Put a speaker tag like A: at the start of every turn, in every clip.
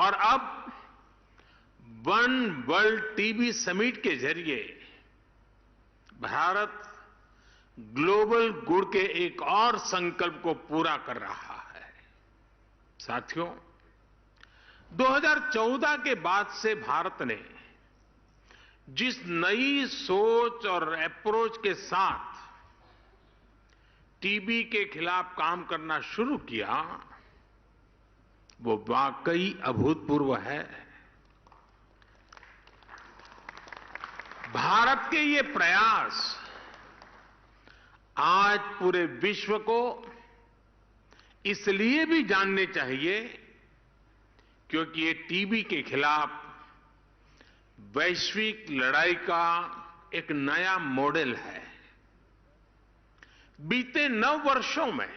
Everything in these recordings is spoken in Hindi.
A: और अब वन वर्ल्ड टीबी समिट के जरिए भारत ग्लोबल गुड के एक और संकल्प को पूरा कर रहा है। साथियों, 2014 के बाद से भारत ने जिस नई सोच और अप्रोच के साथ टीबी के खिलाफ काम करना शुरू किया, वो वाकई अभूतपूर्व है। भारत के ये प्रयास आज पूरे विश्व को इसलिए भी जानने चाहिए क्योंकि ये टीबी के खिलाफ वैश्विक लड़ाई का एक नया मॉडल है। बीते 9 वर्षों में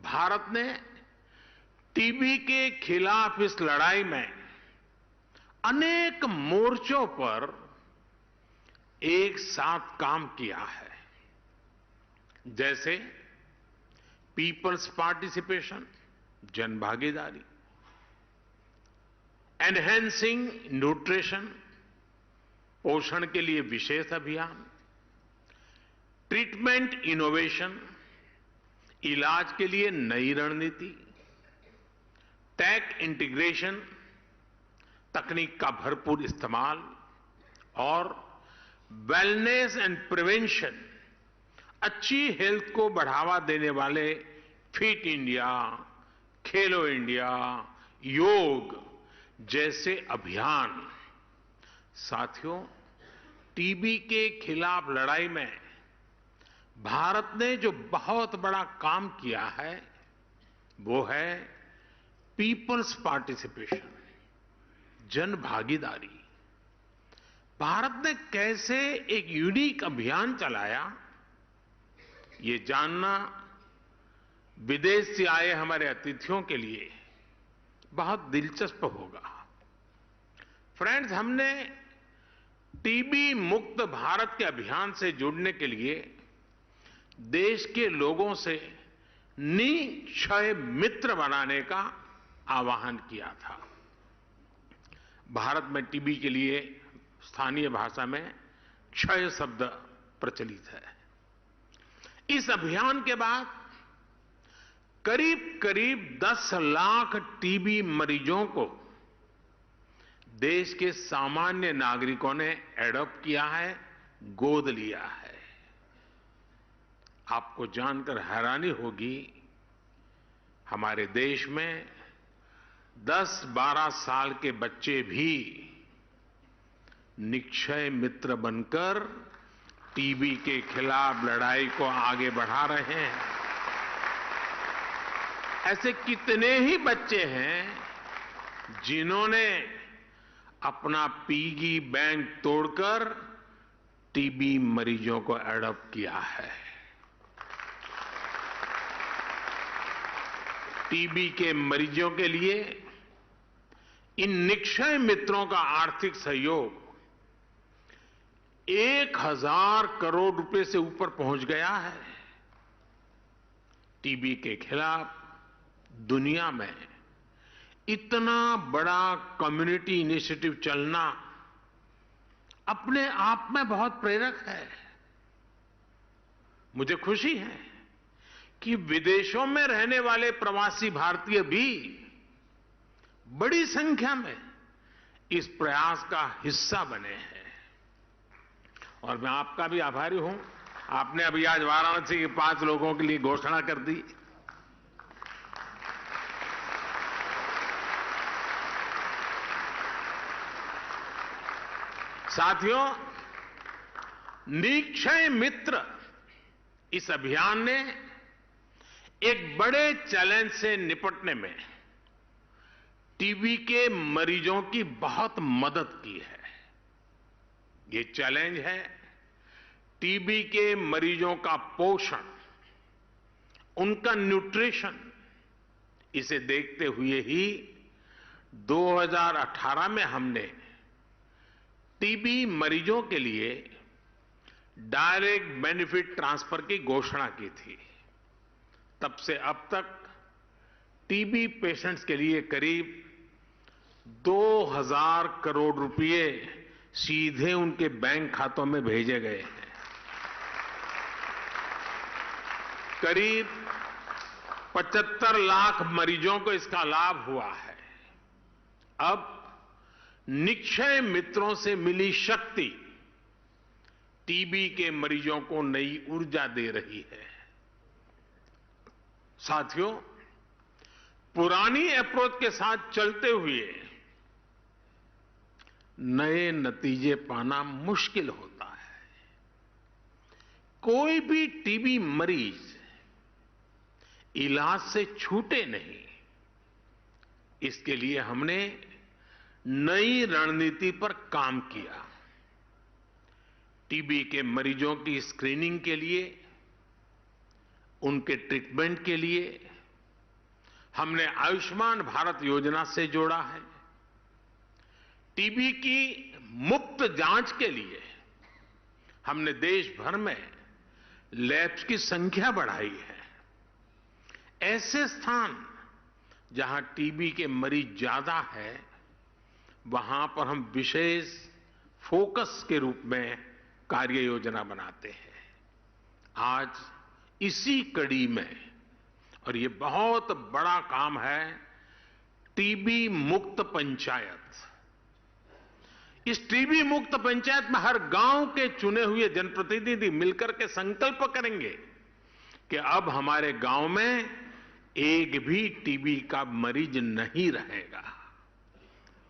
A: भारत ने टीबी के खिलाफ इस लड़ाई में अनेक मोर्चों पर एक साथ काम किया है, जैसे पीपल्स पार्टिसिपेशन, जन भागीदारी, एनहेंसिंग न्यूट्रिशन, पोषण के लिए विशेष अभियान, ट्रीटमेंट इनोवेशन, इलाज के लिए नई रणनीति, टेक इंटीग्रेशन, तकनीक का भरपूर इस्तेमाल और वेलनेस एंड प्रिवेंशन, अच्छी हेल्थ को बढ़ावा देने वाले फिट इंडिया, खेलो इंडिया, योग जैसे अभियान। साथियों, टीबी के खिलाफ लड़ाई में भारत ने जो बहुत बड़ा काम किया है वो है पीपल्स पार्टिसिपेशन, जन भागीदारी। भारत ने कैसे एक यूनिक अभियान चलाया, ये जानना विदेश से आए हमारे अतिथियों के लिए बहुत दिलचस्प होगा। फ्रेंड्स, हमने टीबी मुक्त भारत के अभियान से जुड़ने के लिए देश के लोगों से निक्षय मित्र बनाने का आह्वान किया था। भारत में टीबी के लिए स्थानीय भाषा में क्षय शब्द प्रचलित है। इस अभियान के बाद करीब 10 लाख टीबी मरीजों को देश के सामान्य नागरिकों ने एडॉप्ट किया है, गोद लिया है। आपको जानकर हैरानी होगी, हमारे देश में 10-12 साल के बच्चे भी निक्षय मित्र बनकर टीबी के खिलाफ लड़ाई को आगे बढ़ा रहे हैं। ऐसे कितने ही बच्चे हैं जिन्होंने अपना पिगी बैंक तोड़कर टीबी मरीजों को एडॉप्ट किया है। टीबी के मरीजों के लिए इन निक्षय मित्रों का आर्थिक सहयोग 1000 करोड़ रुपए से ऊपर पहुंच गया है। टीबी के खिलाफ दुनिया में इतना बड़ा कम्युनिटी इनिशिएटिव चलना अपने आप में बहुत प्रेरक है। मुझे खुशी है कि विदेशों में रहने वाले प्रवासी भारतीय भी बड़ी संख्या में इस प्रयास का हिस्सा बने हैं और मैं आपका भी आभारी हूं। आपने अभी आज वाराणसी के 5 लोगों के लिए घोषणा कर दी। साथियों, निक्षय मित्र इस अभियान ने एक बड़े चैलेंज से निपटने में टीबी के मरीजों की बहुत मदद की है। ये चैलेंज है टीबी के मरीजों का पोषण, उनका न्यूट्रिशन। इसे देखते हुए ही 2018 में हमने टीबी मरीजों के लिए डायरेक्ट बेनिफिट ट्रांसफर की घोषणा की थी। तब से अब तक टीबी पेशेंट्स के लिए करीब 2,000 करोड़ रुपए सीधे उनके बैंक खातों में भेजे गए हैं। करीब 75 लाख मरीजों को इसका लाभ हुआ है। अब निक्षय मित्रों से मिली शक्ति टीबी के मरीजों को नई ऊर्जा दे रही है। साथियों, पुरानी अप्रोच के साथ चलते हुए नए नतीजे पाना मुश्किल होता है। कोई भी टीबी मरीज इलाज से छूटे नहीं, इसके लिए हमने नई रणनीति पर काम किया। टीबी के मरीजों की स्क्रीनिंग के लिए, उनके ट्रीटमेंट के लिए हमने आयुष्मान भारत योजना से जोड़ा है। टीबी की मुफ्त जांच के लिए हमने देश भर में लैब्स की संख्या बढ़ाई है। ऐसे स्थान जहां टीबी के मरीज ज्यादा है, वहां पर हम विशेष फोकस के रूप में कार्य योजना बनाते हैं। आज इसी कड़ी में, और ये बहुत बड़ा काम है, टीबी मुक्त पंचायत। इस टीबी मुक्त पंचायत में हर गांव के चुने हुए जनप्रतिनिधि मिलकर के संकल्प करेंगे कि अब हमारे गांव में एक भी टीबी का मरीज नहीं रहेगा,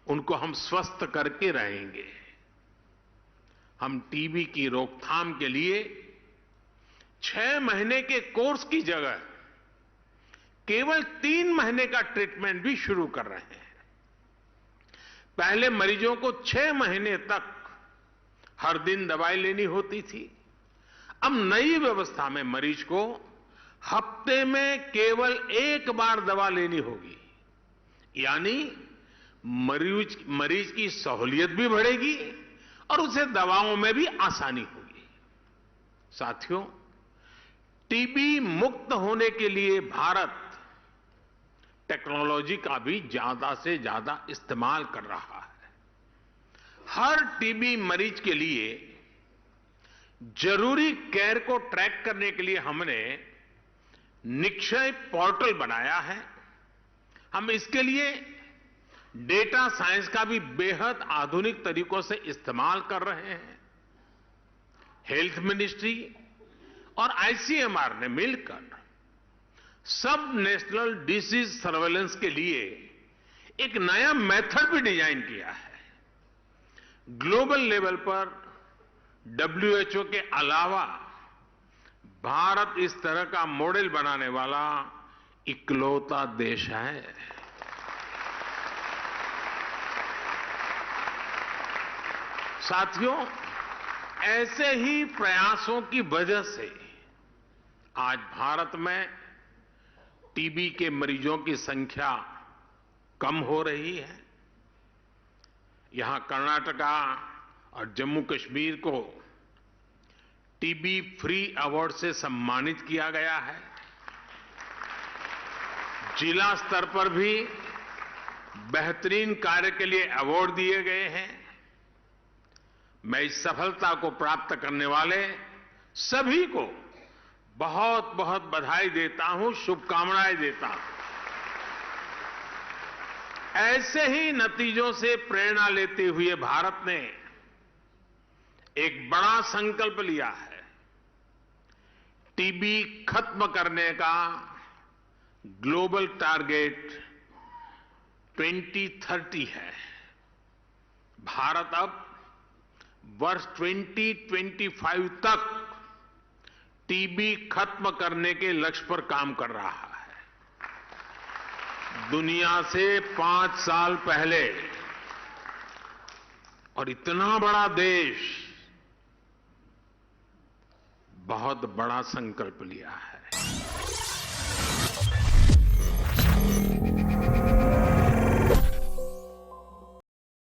A: उनको हम स्वस्थ करके रहेंगे। हम टीबी की रोकथाम के लिए 6 महीने के कोर्स की जगह केवल 3 महीने का ट्रीटमेंट भी शुरू कर रहे हैं। पहले मरीजों को 6 महीने तक हर दिन दवाई लेनी होती थी। अब नई व्यवस्था में मरीज को हफ्ते में केवल 1 बार दवा लेनी होगी, यानी मरीज की सहूलियत भी बढ़ेगी और उसे दवाओं में भी आसानी होगी। साथियों, टीबी मुक्त होने के लिए भारत टेक्नोलॉजी का भी ज्यादा से ज्यादा इस्तेमाल कर रहा है। हर टीबी मरीज के लिए जरूरी केयर को ट्रैक करने के लिए हमने निक्षय पोर्टल बनाया है। हम इसके लिए डेटा साइंस का भी बेहद आधुनिक तरीकों से इस्तेमाल कर रहे हैं। हेल्थ मिनिस्ट्री और आईसीएमआर ने मिलकर सब नेशनल डिसीज सर्वेलेंस के लिए एक नया मेथड भी डिजाइन किया है। ग्लोबल लेवल पर WHO के अलावा भारत इस तरह का मॉडल बनाने वाला इकलौता देश है। साथियों, ऐसे ही प्रयासों की वजह से आज भारत में टीबी के मरीजों की संख्या कम हो रही है। यहां कर्नाटका और जम्मू कश्मीर को टीबी फ्री अवार्ड से सम्मानित किया गया है। जिला स्तर पर भी बेहतरीन कार्य के लिए अवार्ड दिए गए हैं। मैं इस सफलता को प्राप्त करने वाले सभी को बहुत बहुत बधाई देता हूं, शुभकामनाएं देता हूं। ऐसे ही नतीजों से प्रेरणा लेते हुए भारत ने एक बड़ा संकल्प लिया है। टीबी खत्म करने का ग्लोबल टारगेट 2030 है। भारत अब वर्ष 2025 तक टीबी खत्म करने के लक्ष्य पर काम कर रहा है। दुनिया से 5 साल पहले, और इतना बड़ा देश बहुत बड़ा संकल्प लिया है।